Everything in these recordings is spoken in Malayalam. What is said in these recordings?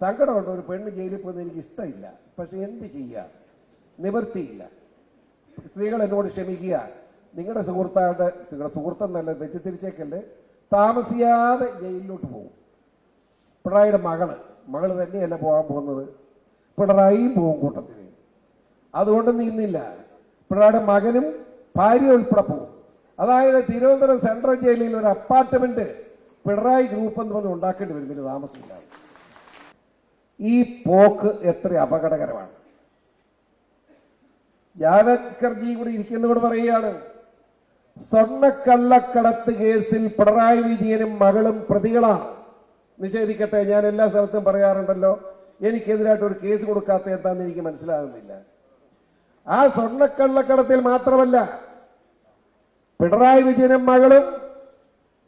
സങ്കടമുണ്ട്. ഒരു പെണ്ണ് ജയിലിൽ പോകുന്നത് എനിക്ക് ഇഷ്ടമില്ല. പക്ഷെ എന്ത് ചെയ്യുക, നിവൃത്തിയില്ല. സ്ത്രീകൾ എന്നോട് ക്ഷമിക്കുക. നിങ്ങളുടെ സുഹൃത്തെന്നല്ല തെറ്റിദ്ധരിച്ചേക്കല്ലേ, താമസിയാതെ ജയിലിലോട്ട് പോകും. പിണറായിയുടെ മകള് തന്നെയല്ല പോകാൻ പോകുന്നത്, പിണറായിയും പോകും കൂട്ടത്തിൽ. അതുകൊണ്ട് നിന്നില്ല, പിണറായിയുടെ മകനും ഭാര്യ ഉൾപ്പെടെ പോകും. അതായത് തിരുവനന്തപുരം സെൻട്രൽ ജയിലിൽ ഒരു അപ്പാർട്ട്മെന്റ് പിണറായി ഗ്രൂപ്പ് എന്ന് പറഞ്ഞ് ഉണ്ടാക്കേണ്ടി വരും. ഇതിന് താമസമില്ലാതെ. ഈ പോക്ക് എത്ര അപകടകരമാണ്. ജാവദ്കർജി കൂടി ഇരിക്കുന്നതോട് പറയുകയാണ്, സ്വർണ്ണക്കള്ളക്കടത്ത് കേസിൽ പിണറായി വിജയനും മകളും പ്രതികളാണ്. നിഷേധിക്കട്ടെ, ഞാൻ എല്ലാ സ്ഥലത്തും പറയാറുണ്ടല്ലോ, എനിക്കെതിരായിട്ട് ഒരു കേസ് കൊടുക്കാത്ത എന്താണെന്ന് എനിക്ക് മനസ്സിലാകുന്നില്ല. ആ സ്വർണ്ണക്കള്ളക്കടത്തിൽ മാത്രമല്ല, പിണറായി വിജയനും മകളും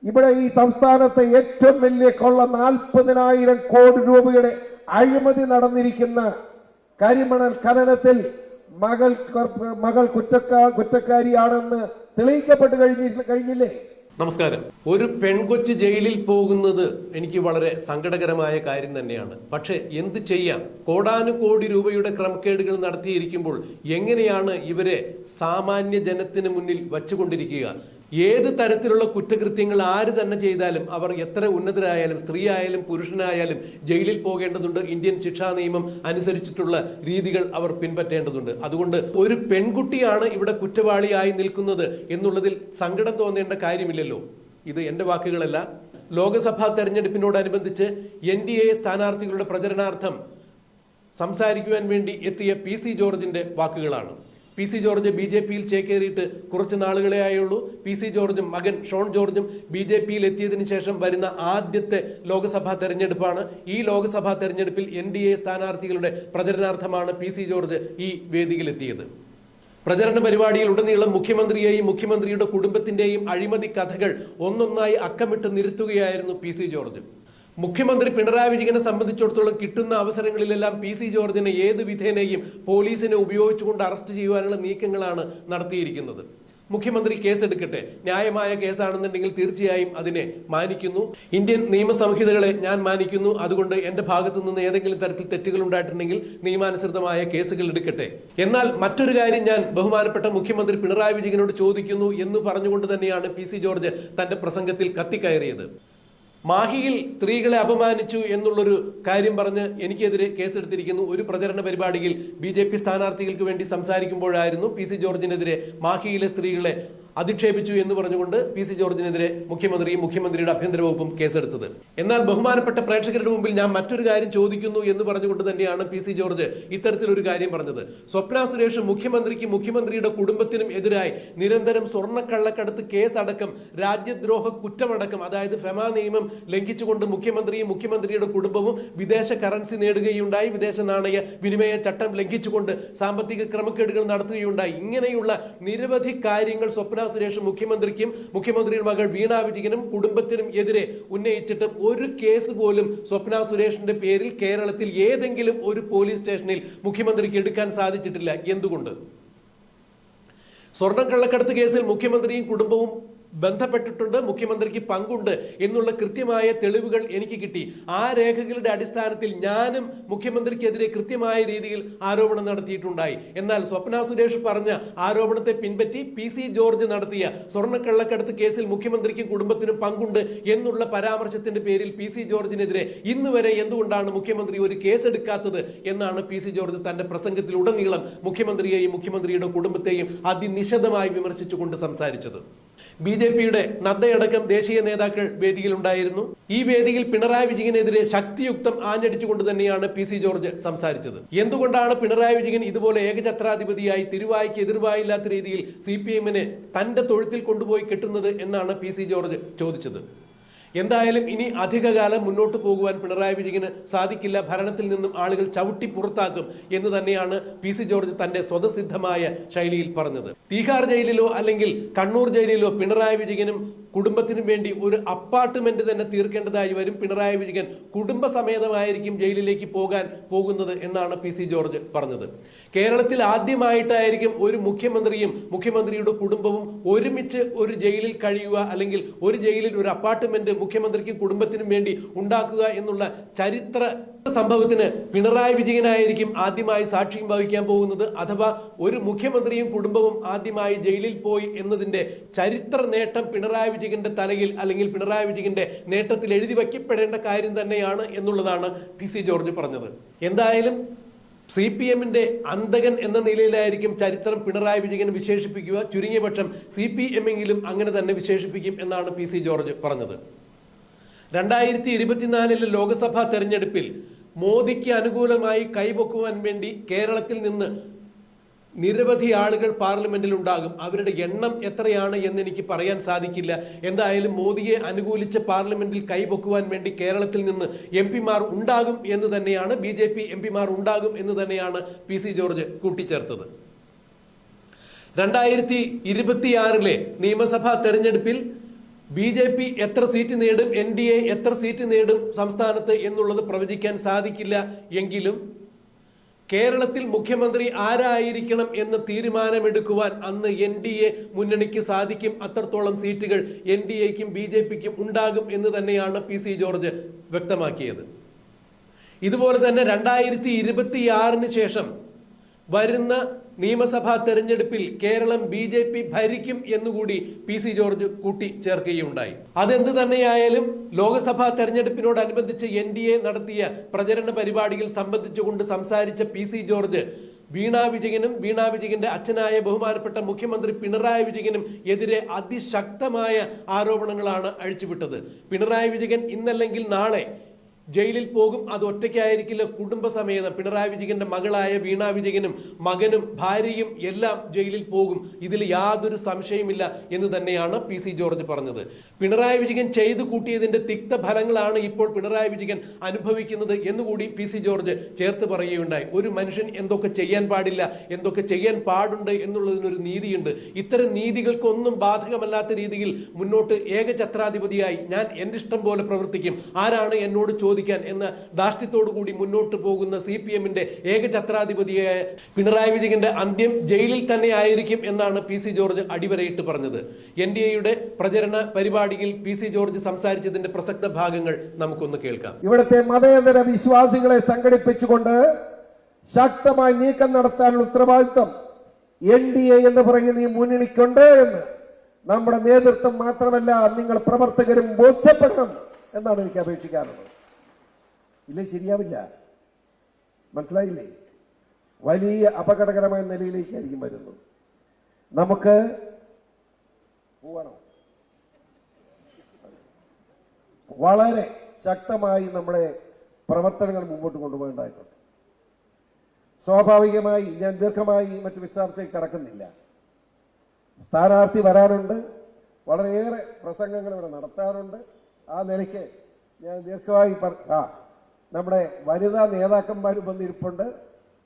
ഇവിടെ ഈ സംസ്ഥാനത്തെ ഏറ്റവും വലിയ കൊള്ള 40,000 കോടി രൂപയുടെ അഴിമതി നടന്നിരിക്കുന്ന കരിമണൽ ഖനനത്തിൽ മകൾ കുറ്റക്കാരിയാണെന്ന് തെളിയിക്കപ്പെട്ട് കഴിഞ്ഞില്ലേ? നമസ്കാരം. ഒരു പെൺകൊച്ച് ജയിലിൽ പോകുന്നത് എനിക്ക് വളരെ സങ്കടകരമായ കാര്യം തന്നെയാണ്. പക്ഷെ എന്ത് ചെയ്യാം, കോടാനുകോടി രൂപയുടെ ക്രമക്കേടുകൾ നടത്തിയിരിക്കുമ്പോൾ എങ്ങനെയാണ് ഇവരെ സാമാന്യ ജനത്തിന് മുന്നിൽ വച്ചുകൊണ്ടിരിക്കുക? ഏത് തരത്തിലുള്ള കുറ്റകൃത്യങ്ങൾ ആര് തന്നെ ചെയ്താലും, അവർ എത്ര ഉന്നതരായാലും, സ്ത്രീ ആയാലും പുരുഷനായാലും ജയിലിൽ പോകേണ്ടതുണ്ട്. ഇന്ത്യൻ ശിക്ഷാ നിയമം അനുസരിച്ചിട്ടുള്ള രീതികൾ അവർ പിൻപറ്റേണ്ടതുണ്ട്. അതുകൊണ്ട് ഒരു പെൺകുട്ടിയാണ് ഇവിടെ കുറ്റവാളിയായി നിൽക്കുന്നത് എന്നുള്ളതിൽ സങ്കടം തോന്നേണ്ട കാര്യമില്ലല്ലോ. ഇത് എന്റെ വാക്കുകളല്ല. ലോക്സഭാ തെരഞ്ഞെടുപ്പിനോടനുബന്ധിച്ച് NDA സ്ഥാനാർത്ഥികളുടെ പ്രചരണാർത്ഥം സംസാരിക്കുവാൻ വേണ്ടി എത്തിയ PC ജോർജിന്റെ വാക്കുകളാണ്. PC ജോർജ് BJP-യിൽ ചേക്കേറിയിട്ട് കുറച്ച് നാളുകളെ ആയുള്ളൂ. PC ജോർജും മകൻ ഷോൺ ജോർജും BJP-യിൽ എത്തിയതിനു ശേഷം വരുന്ന ആദ്യത്തെ ലോക്സഭാ തെരഞ്ഞെടുപ്പാണ്. ഈ ലോക്സഭാ തെരഞ്ഞെടുപ്പിൽ NDA സ്ഥാനാർത്ഥികളുടെ പ്രചരണാർത്ഥമാണ് PC ജോർജ് ഈ വേദിയിലെത്തിയത്. പ്രചരണ പരിപാടിയിൽ ഉടനീളം മുഖ്യമന്ത്രിയെയും മുഖ്യമന്ത്രിയുടെ കുടുംബത്തിന്റെയും അഴിമതി കഥകൾ ഒന്നൊന്നായി അക്കമിട്ട് നിരത്തുകയായിരുന്നു PC ജോർജ്. മുഖ്യമന്ത്രി പിണറായി വിജയനെ സംബന്ധിച്ചിടത്തോളം കിട്ടുന്ന അവസരങ്ങളിലെല്ലാം PC ജോർജിനെ ഏത് വിധേനയും പോലീസിനെ ഉപയോഗിച്ചുകൊണ്ട് അറസ്റ്റ് ചെയ്യുവാനുള്ള നീക്കങ്ങളാണ് നടത്തിയിരിക്കുന്നത്. മുഖ്യമന്ത്രി കേസെടുക്കട്ടെ, ന്യായമായ കേസാണെന്നുണ്ടെങ്കിൽ തീർച്ചയായും അതിനെ മാനിക്കുന്നു. ഇന്ത്യൻ നിയമസംഹിതകളെ ഞാൻ മാനിക്കുന്നു. അതുകൊണ്ട് എന്റെ ഭാഗത്തു നിന്ന് ഏതെങ്കിലും തരത്തിൽ തെറ്റുകൾ ഉണ്ടായിട്ടുണ്ടെങ്കിൽ നിയമാനുസൃതമായ കേസുകൾ എടുക്കട്ടെ. എന്നാൽ മറ്റൊരു കാര്യം ഞാൻ ബഹുമാനപ്പെട്ട മുഖ്യമന്ത്രി പിണറായി വിജയനോട് ചോദിക്കുന്നു എന്ന് പറഞ്ഞുകൊണ്ട് തന്നെയാണ് PC ജോർജ് തന്റെ പ്രസംഗത്തിൽ കത്തിക്കയറിയത്. മാഹിയിൽ സ്ത്രീകളെ അപമാനിച്ചു എന്നുള്ളൊരു കാര്യം പറഞ്ഞ് എനിക്കെതിരെ കേസെടുത്തിരിക്കുന്നു. ഒരു പ്രചരണ പരിപാടിയിൽ BJP സ്ഥാനാർത്ഥികൾക്ക് വേണ്ടി സംസാരിക്കുമ്പോഴായിരുന്നു PC ജോർജിനെതിരെ മാഹിയിലെ സ്ത്രീകളെ അധിക്ഷേപിച്ചു എന്ന് പറഞ്ഞുകൊണ്ട് PC ജോർജിനെതിരെ മുഖ്യമന്ത്രിയും മുഖ്യമന്ത്രിയുടെ ആഭ്യന്തര വകുപ്പും കേസെടുത്തത്. എന്നാൽ ബഹുമാനപ്പെട്ട പ്രേക്ഷകരുടെ മുമ്പിൽ ഞാൻ മറ്റൊരു കാര്യം ചോദിക്കുന്നു എന്ന് പറഞ്ഞുകൊണ്ട് തന്നെയാണ് PC ജോർജ് ഇത്തരത്തിലൊരു കാര്യം പറഞ്ഞത്. സ്വപ്ന സുരേഷ് മുഖ്യമന്ത്രിക്കും മുഖ്യമന്ത്രിയുടെ കുടുംബത്തിനും എതിരായി നിരന്തരം സ്വർണ്ണക്കള്ളക്കടത്ത് കേസടക്കം രാജ്യദ്രോഹ കുറ്റമടക്കം, അതായത് ഫെമ നിയമം ലംഘിച്ചുകൊണ്ട് മുഖ്യമന്ത്രിയും മുഖ്യമന്ത്രിയുടെ കുടുംബവും വിദേശ കറൻസി നേടുകയുണ്ടായി, വിദേശ നാണയ വിനിമയ ചട്ടം ലംഘിച്ചുകൊണ്ട് സാമ്പത്തിക ക്രമക്കേടുകൾ നടത്തുകയുണ്ടായി. ഇങ്ങനെയുള്ള നിരവധി കാര്യങ്ങൾ സ്വപ്ന സുരേഷ് മുഖ്യമന്ത്രിക്കും മുഖ്യമന്ത്രിയുടെ മകൾ വീണ വിജയനും കുടുംബത്തിനും എതിരെ ഉന്നയിച്ചിട്ടും ഒരു കേസ് പോലും സ്വപ്ന സുരേഷിന്റെ പേരിൽ കേരളത്തിൽ ഏതെങ്കിലും ഒരു പോലീസ് സ്റ്റേഷനിൽ മുഖ്യമന്ത്രിക്ക് എടുക്കാൻ സാധിച്ചിട്ടില്ല. എന്തുകൊണ്ട്? സ്വർണ്ണക്കള്ളക്കടത്ത് കേസിൽ മുഖ്യമന്ത്രിയും കുടുംബവും ബന്ധപ്പെട്ടിട്ടുണ്ട്, മുഖ്യമന്ത്രിക്ക് പങ്കുണ്ട് എന്നുള്ള കൃത്യമായ തെളിവുകൾ എനിക്ക് കിട്ടി. ആ രേഖകളുടെ അടിസ്ഥാനത്തിൽ ഞാനും മുഖ്യമന്ത്രിക്കെതിരെ കൃത്യമായ രീതിയിൽ ആരോപണം നടത്തിയിട്ടുണ്ടായി. എന്നാൽ സ്വപ്ന സുരേഷ് പറഞ്ഞ ആരോപണത്തെ പിൻപറ്റി PC ജോർജ് നടത്തിയ സ്വർണ്ണക്കള്ളക്കടത്ത് കേസിൽ മുഖ്യമന്ത്രിക്കും കുടുംബത്തിനും പങ്കുണ്ട് എന്നുള്ള പരാമർശത്തിന്റെ പേരിൽ PC ജോർജിനെതിരെ ഇന്ന് വരെ എന്തുകൊണ്ടാണ് മുഖ്യമന്ത്രി ഒരു കേസെടുക്കാത്തത് എന്നാണ് PC ജോർജ് തന്റെ പ്രസംഗത്തിൽ ഉടനീളം മുഖ്യമന്ത്രിയെയും മുഖ്യമന്ത്രിയുടെ കുടുംബത്തെയും അതിനിശിതമായി വിമർശിച്ചുകൊണ്ട് സംസാരിച്ചത്. BJP-യുടെ നദ്ദയടക്കം ദേശീയ നേതാക്കൾ വേദിയിലുണ്ടായിരുന്നു. ഈ വേദിയിൽ പിണറായി വിജയനെതിരെ ശക്തിയുക്തം ആഞ്ഞടിച്ചുകൊണ്ട് തന്നെയാണ് PC ജോർജ് സംസാരിച്ചത്. എന്തുകൊണ്ടാണ് പിണറായി വിജയൻ ഇതുപോലെ ഏകഛത്രാധിപതിയായി തിരുവായ്ക്ക് എതിർവായില്ലാത്ത രീതിയിൽ CPM-നെ തന്റെ തൊഴുത്തിൽ കൊണ്ടുപോയി കെട്ടുന്നത് എന്നാണ് PC ജോർജ് ചോദിച്ചത്. എന്തായാലും ഇനി അധികകാലം മുന്നോട്ട് പോകുവാൻ പിണറായി വിജയന് സാധിക്കില്ല. ഭരണത്തിൽ നിന്നും ആളുകൾ ചവിട്ടി പുറത്താക്കും എന്ന് തന്നെയാണ് PC ജോർജ് തന്റെ സ്വതസിദ്ധമായ ശൈലിയിൽ പറഞ്ഞത്. തീഹാർ ജയിലിലോ അല്ലെങ്കിൽ കണ്ണൂർ ജയിലിലോ പിണറായി വിജയനും കുടുംബത്തിനും വേണ്ടി ഒരു അപ്പാർട്ട്മെന്റ് തന്നെ തീർക്കേണ്ടതായി വരും. പിണറായി വിജയൻ കുടുംബസമേതമായിരിക്കും ജയിലിലേക്ക് പോകുന്നത് എന്നാണ് PC ജോർജ് പറഞ്ഞത്. കേരളത്തിൽ ആദ്യമായിട്ടായിരിക്കും ഒരു മുഖ്യമന്ത്രിയും മുഖ്യമന്ത്രിയുടെ കുടുംബവും ഒരുമിച്ച് ഒരു ജയിലിൽ കഴിയുക, അല്ലെങ്കിൽ ഒരു ജയിലിൽ ഒരു അപ്പാർട്ട്മെന്റ് മുഖ്യമന്ത്രിക്കും കുടുംബത്തിനും വേണ്ടി ഉണ്ടാക്കുക എന്നുള്ള ചരിത്ര സംഭവത്തിന് പിണറായി വിജയനായിരിക്കും ആദ്യമായി സാക്ഷ്യം വഹിക്കാൻ പോകുന്നത്, അഥവാ ഒരു മുഖ്യമന്ത്രിയും കുടുംബവും ആദ്യമായി ജയിലിൽ പോയി എന്നതിന്റെ ചരിത്ര നേട്ടം പിണറായി വിജയന്റെ തലയിൽ അല്ലെങ്കിൽ പിണറായി വിജയന്റെ നേട്ടത്തിൽ എഴുതി വയ്ക്കപ്പെടേണ്ട കാര്യം തന്നെയാണ് എന്നുള്ളതാണ് PC ജോർജ് പറഞ്ഞത്. എന്തായാലും CPM-ന്റെ അന്തകൻ എന്ന നിലയിലായിരിക്കും ചരിത്രം പിണറായി വിജയൻ വിശേഷിപ്പിക്കുക. ചുരുങ്ങിയ പക്ഷം CPM-എങ്കിലും അങ്ങനെ തന്നെ വിശേഷിപ്പിക്കും എന്നാണ് PC ജോർജ് പറഞ്ഞത്. 2024 ലോക്സഭാ തെരഞ്ഞെടുപ്പിൽ മോദിക്ക് അനുകൂലമായി കൈപൊക്കുവാൻ വേണ്ടി കേരളത്തിൽ നിന്ന് നിരവധി ആളുകൾ പാർലമെന്റിൽ ഉണ്ടാകും. അവരുടെ എണ്ണം എത്രയാണ് എന്ന് എനിക്ക് പറയാൻ സാധിക്കില്ല. എന്തായാലും മോദിയെ അനുകൂലിച്ച് പാർലമെന്റിൽ കൈപൊക്കുവാൻ വേണ്ടി കേരളത്തിൽ നിന്ന് MP-മാർ ഉണ്ടാകും എന്ന് തന്നെയാണ്, BJP MP-മാർ ഉണ്ടാകും എന്ന് തന്നെയാണ് PC ജോർജ് കൂട്ടിച്ചേർത്തത്. 2026 നിയമസഭാ തെരഞ്ഞെടുപ്പിൽ BJP എത്ര സീറ്റ് നേടും, NDA എത്ര സീറ്റ് നേടും സംസ്ഥാനത്ത് എന്നുള്ളത് പ്രവചിക്കാൻ സാധിക്കില്ല. എങ്കിലും കേരളത്തിൽ മുഖ്യമന്ത്രി ആരായിരിക്കണം എന്ന് തീരുമാനമെടുക്കുവാൻ അന്ന് NDA മുന്നണിക്ക് സാധിക്കും. അത്രത്തോളം സീറ്റുകൾ NDAക്കും BJPക്കും ഉണ്ടാകും എന്ന് തന്നെയാണ് PC ജോർജ് വ്യക്തമാക്കിയത്. ഇതുപോലെ തന്നെ 2026 ശേഷം വരുന്ന നിയമസഭാ തെരഞ്ഞെടുപ്പിൽ കേരളം BJP ഭരിക്കും എന്നുകൂടി PC ജോർജ് കൂട്ടിച്ചേർക്കുകയുണ്ടായി. അതെന്ത് തന്നെയായാലും ലോക്സഭാ തെരഞ്ഞെടുപ്പിനോടനുബന്ധിച്ച് NDA നടത്തിയ പ്രചരണ പരിപാടികൾ സംബന്ധിച്ചുകൊണ്ട് സംസാരിച്ച PC ജോർജ് വീണാ വിജയനും വീണാ വിജയന്റെ അച്ഛനായ ബഹുമാനപ്പെട്ട മുഖ്യമന്ത്രി പിണറായി വിജയനും എതിരെ അതിശക്തമായ ആരോപണങ്ങളാണ് അഴിച്ചുവിട്ടത്. പിണറായി വിജയൻ ഇന്നല്ലെങ്കിൽ നാളെ ജയിലിൽ പോകും. അത് ഒറ്റയ്ക്കായിരിക്കില്ല, കുടുംബസമേതം പിണറായി വിജയന്റെ മകളായ വീണാ വിജയനും മകനും ഭാര്യയും എല്ലാം ജയിലിൽ പോകും. ഇതിൽ യാതൊരു സംശയമില്ല എന്ന് തന്നെയാണ് PC ജോർജ് പറഞ്ഞത്. പിണറായി വിജയൻ ചെയ്തു കൂട്ടിയതിന്റെ തിക്തഫലങ്ങളാണ് ഇപ്പോൾ പിണറായി വിജയൻ അനുഭവിക്കുന്നത് എന്നുകൂടി PC ജോർജ് ചേർത്ത് പറയുകയുണ്ടായി. ഒരു മനുഷ്യൻ എന്തൊക്കെ ചെയ്യാൻ പാടില്ല, എന്തൊക്കെ ചെയ്യാൻ പാടുണ്ട് എന്നുള്ളതിനൊരു നീതിയുണ്ട്. ഇത്തരം നീതികൾക്കൊന്നും ബാധകമല്ലാത്ത രീതിയിൽ മുന്നോട്ട് ഏകഛത്രാധിപതിയായി ഞാൻ എൻ്റെ ഇഷ്ടം പോലെ പ്രവർത്തിക്കും, ആരാണ് എന്നോട് ചോദിക്കാൻ എന്ന ധാർഷ്ട്യത്തോടു കൂടി മുന്നോട്ട് പോകുന്ന CPM-ന്റെ ഏകഛത്രാധിപതിയായ പിണറായി വിജയന്റെ അന്ത്യം ജയിലിൽ തന്നെ ആയിരിക്കും എന്നാണ് PC ജോർജ് അടിവരയിട്ട് പറഞ്ഞത്. NDA-യുടെ പ്രചരണ പരിപാടിയിൽ PC ജോർജ് സംസാരിച്ചതിന്റെ പ്രസക്ത ഭാഗങ്ങൾ നമുക്കൊന്ന് കേൾക്കാം. ഇവിടുത്തെ മതേതര വിശ്വാസികളെ സംഘടിപ്പിച്ചുകൊണ്ട് ശക്തമായി നീക്കം നടത്താനുള്ള ഉത്തരവാദിത്വം NDA എന്ന് പറയുന്ന ഈ മുന്നണിക്കുണ്ട് എന്ന് നമ്മുടെ നേതൃത്വം മാത്രമല്ല നിങ്ങൾ പ്രവർത്തകരും ബോധ്യപ്പെടണം എന്നാണ് എനിക്ക് അപേക്ഷിക്കാറുള്ളത്. ഇല്ലേ, ശരിയാവില്ല. മനസ്സിലായില്ലേ? വലിയ അപകടകരമായ നിലയിലേക്കായിരിക്കും വരുന്നത്. നമുക്ക് പോകണം, വളരെ ശക്തമായി നമ്മുടെ പ്രവർത്തനങ്ങൾ മുമ്പോട്ട് കൊണ്ടുപോകേണ്ടതായിട്ടുണ്ട്. സ്വാഭാവികമായി ഞാൻ ദീർഘമായി മറ്റു വിശദാംശത്തിൽ കടക്കുന്നില്ല. സ്ഥാനാർത്ഥി വരാനുണ്ട്, വളരെയേറെ പ്രസംഗങ്ങൾ ഇവിടെ നടത്താറുണ്ട്. ആ നിലയ്ക്ക് ഞാൻ ദീർഘമായി നമ്മുടെ വനിതാ നേതാക്കന്മാരും വന്നിരിപ്പുണ്ട്.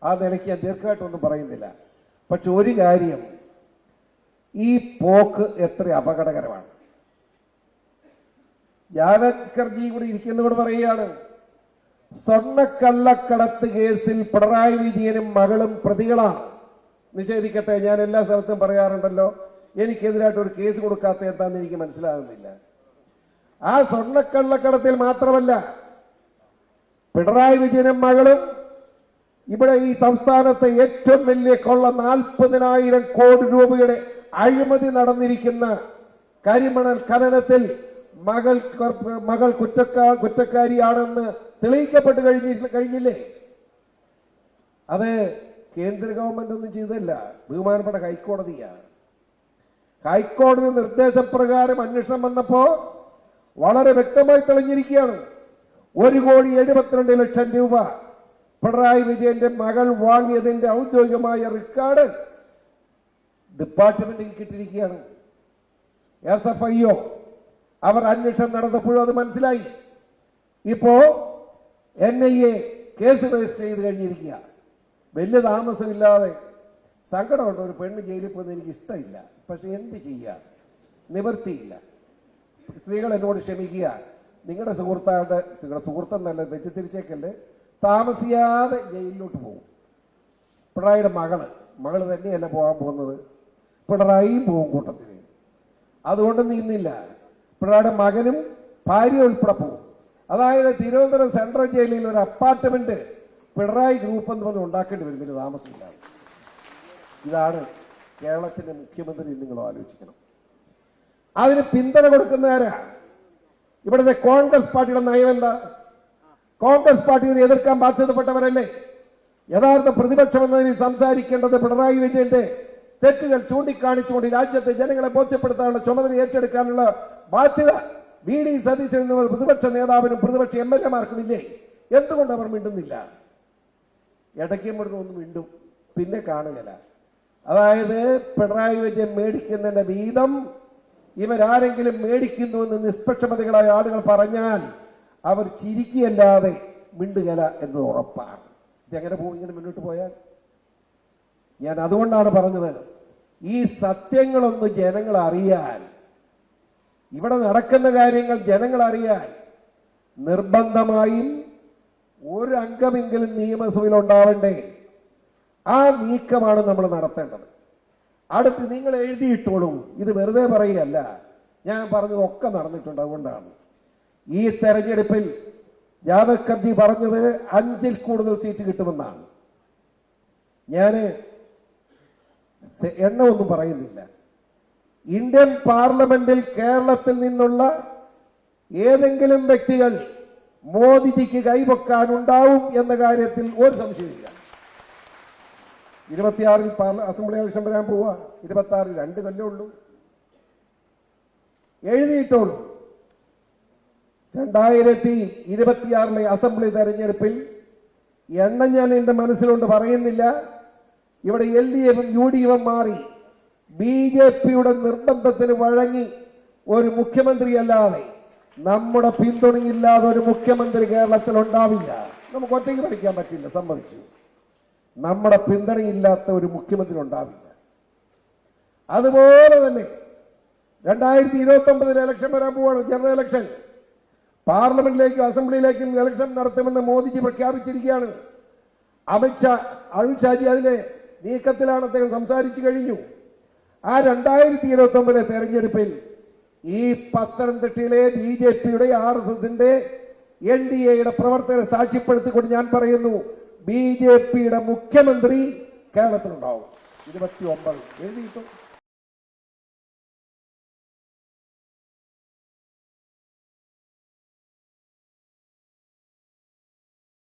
ആ നിലയ്ക്ക് ഞാൻ ദീർഘമായിട്ടൊന്നും പറയുന്നില്ല. പക്ഷെ ഒരു കാര്യം, ഈ പോക്ക് എത്ര അപകടകരമാണ്. ജാവദ്കർജി കൂടി ഇരിക്കുന്നതോട് പറയുകയാണ്, സ്വർണ്ണക്കള്ളക്കടത്ത് കേസിൽ പിണറായി വിജയനും മകളും പ്രതികളാണ്. നിഷേധിക്കട്ടെ, ഞാൻ എല്ലാ സ്ഥലത്തും പറയാറുണ്ടല്ലോ, എനിക്കെതിരായിട്ട് ഒരു കേസ് കൊടുക്കാത്ത എന്താണെന്ന് എനിക്ക് മനസ്സിലാകുന്നില്ല. ആ സ്വർണ്ണക്കള്ളക്കടത്തിൽ മാത്രമല്ല, പിണറായി വിജയനും മകളും ഇവിടെ ഈ സംസ്ഥാനത്തെ ഏറ്റവും വലിയ കൊള്ള 40,000 കോടി രൂപയുടെ അഴിമതി നടന്നിരിക്കുന്ന കരിമണൽ ഖനനത്തിൽ മകൾ കുറ്റക്കാരിയാണെന്ന് തെളിയിക്കപ്പെട്ട് കഴിഞ്ഞില്ലേ? അത് കേന്ദ്ര ഗവൺമെന്റ് ഒന്നും ചെയ്തല്ല, ബഹുമാനപ്പെട്ട ഹൈക്കോടതിയാണ്. ഹൈക്കോടതി നിർദ്ദേശപ്രകാരം അന്വേഷണം വന്നപ്പോ വളരെ വ്യക്തമായി തെളിഞ്ഞിരിക്കുകയാണ്. 1,72,00,000 രൂപ പിണറായി വിജയന്റെ മകൾ വാങ്ങിയതിന്റെ ഔദ്യോഗികമായ റെക്കോർഡ് ഡിപ്പാർട്ട്മെന്റിൽ കിട്ടിയിരിക്കുകയാണ്. SFIO അവർ അന്വേഷണം നടന്നപ്പോഴും അത് മനസ്സിലായി. ഇപ്പോ NIA കേസ് രജിസ്റ്റർ ചെയ്ത് കഴിഞ്ഞിരിക്കുക. വലിയ താമസമില്ലാതെ. സങ്കടമുണ്ട്, ഒരു പെണ്ണ് ജയിലിൽ പോകുന്നത് എനിക്ക് ഇഷ്ടമില്ല, പക്ഷെ എന്ത് ചെയ്യാം, നിവൃത്തിയില്ല. സ്ത്രീകൾ എന്നോട് ക്ഷമിക്കുക, നിങ്ങളുടെ സുഹൃത്തെന്നല്ല തെറ്റിദ്ധരിച്ചേക്കല്ലേ, താമസിയാതെ ജയിലിലോട്ട് പോകും. പിണറായിയുടെ മകള് തന്നെയല്ല പോകാൻ പോകുന്നത്, പിണറായിയും പോകും കൂട്ടത്തിൽ. അതുകൊണ്ട് നിന്നില്ല, പിണറായിയുടെ മകനും ഭാര്യ ഉൾപ്പെടെ പോകും. അതായത് തിരുവനന്തപുരം സെൻട്രൽ ജയിലിൽ ഒരു അപ്പാർട്ട്മെന്റ് പിണറായി ഗ്രൂപ്പ് എന്ന് പറഞ്ഞ് ഉണ്ടാക്കേണ്ടി വരുന്നതിന് താമസമില്ലാതെ. ഇതാണ് കേരളത്തിന്റെ മുഖ്യമന്ത്രി. നിങ്ങൾ ആലോചിക്കണം. അതിന് പിന്തുണ കൊടുക്കുന്നവരാ ഇവിടുത്തെ കോൺഗ്രസ് പാർട്ടിയുടെ നയം എന്താ? കോൺഗ്രസ് പാർട്ടിയെ എതിർക്കാൻ ബാധ്യതപ്പെട്ടവരല്ലേ? യഥാർത്ഥ പ്രതിപക്ഷം എന്നതിൽ സംസാരിക്കേണ്ടത് പിണറായി വിജയന്റെ തെറ്റുകൾ ചൂണ്ടിക്കാണിച്ചുകൊണ്ട് രാജ്യത്തെ ജനങ്ങളെ ബോധ്യപ്പെടുത്താനുള്ള ചുമതല ഏറ്റെടുക്കാനുള്ള ബാധ്യത വി.ഡി. സതീശൻ എന്ന പ്രതിപക്ഷ നേതാവിനും പ്രതിപക്ഷ എം.എൽ.എമാർക്കും ഇല്ലേ? എന്തുകൊണ്ട് അവർ മിണ്ടുന്നില്ല? ഇടയ്ക്കുമ്പോഴൊന്നും മിണ്ടും, പിന്നെ കാണുകയില്ല. അതായത് പിണറായി വിജയൻ മേടിക്കുന്നതിന്റെ വീതം ഇവരാരെങ്കിലും മേടിക്കുന്നു എന്ന് നിഷ്പക്ഷമതികളായ ആളുകൾ പറഞ്ഞാൽ അവർ ചിരിക്കുകയല്ലാതെ മിണ്ടുകല എന്നത് ഉറപ്പാണ്. ഇതെങ്ങനെ പോകും ഇങ്ങനെ മുന്നോട്ട് പോയാൽ? ഞാൻ അതുകൊണ്ടാണ് പറഞ്ഞത്, ഈ സത്യങ്ങളൊന്ന് ജനങ്ങൾ അറിയാൻ, ഇവിടെ നടക്കുന്ന കാര്യങ്ങൾ ജനങ്ങൾ അറിയാൻ നിർബന്ധമായും ഒരു അംഗമെങ്കിലും നിയമസഭയിൽ ഉണ്ടാവണ്ടേ? ആ നീക്കമാണ് നമ്മൾ നടത്തേണ്ടത്. അടുത്ത് നിങ്ങൾ എഴുതിയിട്ടോളൂ, ഇത് വെറുതെ പറയുകയല്ല, ഞാൻ പറഞ്ഞതൊക്കെ നടന്നിട്ടുണ്ട്. അതുകൊണ്ടാണ് ഈ തെരഞ്ഞെടുപ്പിൽ ജാവക്കർജി പറഞ്ഞത് 5-ൽ കൂടുതൽ സീറ്റ് കിട്ടുമെന്നാണ്. ഞാൻ എണ്ണമൊന്നും പറയുന്നില്ല. ഇന്ത്യൻ പാർലമെന്റിൽ കേരളത്തിൽ നിന്നുള്ള ഏതെങ്കിലും വ്യക്തികൾ മോദിജിക്ക് കൈവെക്കാനുണ്ടാവും എന്ന കാര്യത്തിൽ ഒരു സംശയമില്ല. 26-ൽ അസംബ്ലി ഇലക്ഷൻ വരാൻ പോവാ. 26-ൽ 2 കൊല്ലമുള്ളൂ. എഴുതിയിട്ടോളൂ. 2026-ലെ അസംബ്ലി തെരഞ്ഞെടുപ്പിൽ എണ്ണം ഞാൻ എന്റെ മനസ്സിലുണ്ട്, പറയുന്നില്ല. ഇവിടെ LDFും UDFും മാറി BJPയുടെ നിർബന്ധത്തിന് വഴങ്ങി ഒരു മുഖ്യമന്ത്രി അല്ലാതെ, നമ്മുടെ പിന്തുണയില്ലാതെ ഒരു മുഖ്യമന്ത്രി കേരളത്തിൽ ഉണ്ടാവില്ല. നമുക്ക് ഒറ്റയ്ക്ക് ഭരിക്കാൻ പറ്റില്ല, സമ്മതിച്ചു. നമ്മുടെ പിന്തുണയില്ലാത്ത ഒരു മുഖ്യമന്ത്രി ഉണ്ടാവില്ല. അതുപോലെ തന്നെ 2029 ഇലക്ഷൻ വരാൻ പോവാണ്, ജനറൽ ഇലക്ഷൻ. പാർലമെന്റിലേക്കും അസംബ്ലിയിലേക്കും ഇലക്ഷൻ നടത്തുമെന്ന് മോദിജി പ്രഖ്യാപിച്ചിരിക്കുകയാണ്. അമിത്ഷാജി അതിന്റെ നീക്കത്തിലാണ്. അദ്ദേഹം സംസാരിച്ചു കഴിഞ്ഞു. ആ 2029 തെരഞ്ഞെടുപ്പിൽ ഈ പത്തനംതിട്ടയിലെ BJPയുടെ RSSന്റെ NDAയുടെ പ്രവർത്തകരെ സാക്ഷ്യപ്പെടുത്തിക്കൊണ്ട് ഞാൻ പറയുന്നു, BJPയുടെ മുഖ്യമന്ത്രി കേരളത്തിലുണ്ടാവും. 29 എഴുതിയിട്ടു.